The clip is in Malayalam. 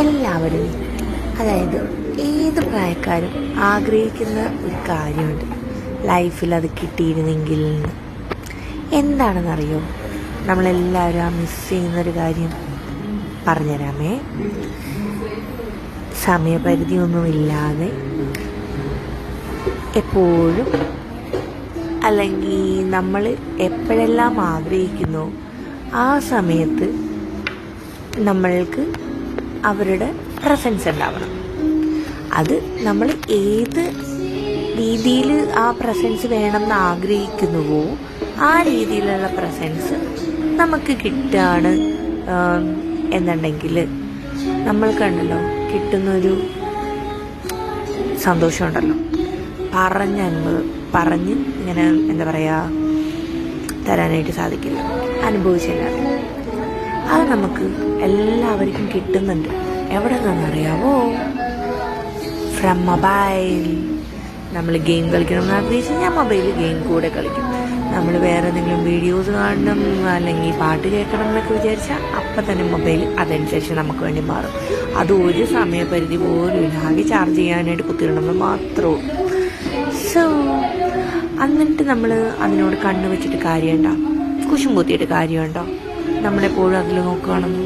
എല്ലാവരും, അതായത് ഏത് പ്രായക്കാരും ആഗ്രഹിക്കുന്ന ഒരു കാര്യമുണ്ട്, ലൈഫിൽ അത് കിട്ടിയിരുന്നെങ്കിൽ എന്ന്. എന്താണെന്നറിയോ? നമ്മളെല്ലാവരും ആ മിസ് ചെയ്യുന്നൊരു കാര്യം പറഞ്ഞുതരാമേ. സമയപരിധിയൊന്നുമില്ലാതെ എപ്പോഴും, അല്ലെങ്കിൽ നമ്മൾ എപ്പോഴെല്ലാം ആഗ്രഹിക്കുന്നോ ആ സമയത്ത് നമ്മൾക്ക് അവരുടെ പ്രസൻസ് ഉണ്ടാവണം. അത് നമ്മൾ ഏത് രീതിയിൽ ആ പ്രസൻസ് വേണമെന്ന് ആഗ്രഹിക്കുന്നുവോ ആ രീതിയിലുള്ള പ്രസൻസ് നമുക്ക് കിട്ടുകയാണ് എന്നുണ്ടെങ്കിൽ നമ്മൾക്കുണ്ടല്ലോ കിട്ടുന്നൊരു സന്തോഷമുണ്ടല്ലോ, പറഞ്ഞ് ഇങ്ങനെ എന്താ പറയുക തരാനായിട്ട് സാധിക്കില്ല, അനുഭവിച്ചില്ലാതെ. അത് നമുക്ക് എല്ലാവർക്കും കിട്ടുന്നുണ്ട്. എവിടെ നിന്നറിയാവോ? From mobile. നമ്മൾ ഗെയിം കളിക്കണമെന്ന് ആഗ്രഹിച്ച് ഞാൻ മൊബൈലിൽ ഗെയിം കൂടെ കളിക്കും. നമ്മൾ വേറെ എന്തെങ്കിലും വീഡിയോസ് കാണണം അല്ലെങ്കിൽ പാട്ട് കേൾക്കണം എന്നൊക്കെ വിചാരിച്ചാൽ അപ്പം തന്നെ മൊബൈൽ അതനുസരിച്ച് നമുക്ക് വേണ്ടി മാറും. അത് ഒരു സമയപരിധി പോലും ഇല്ല, ആകെ ചാർജ് ചെയ്യാനായിട്ട് കുത്തിയിടണമെന്ന് മാത്രമേ. സോ എന്നിട്ട് നമ്മൾ അതിനോട് കണ്ണു വെച്ചിട്ട് കാര്യമുണ്ടോ? കുശും കുത്തിയിട്ട് കാര്യമുണ്ടോ? നമ്മളെപ്പോഴും അതിൽ നോക്കുകയാണെന്ന്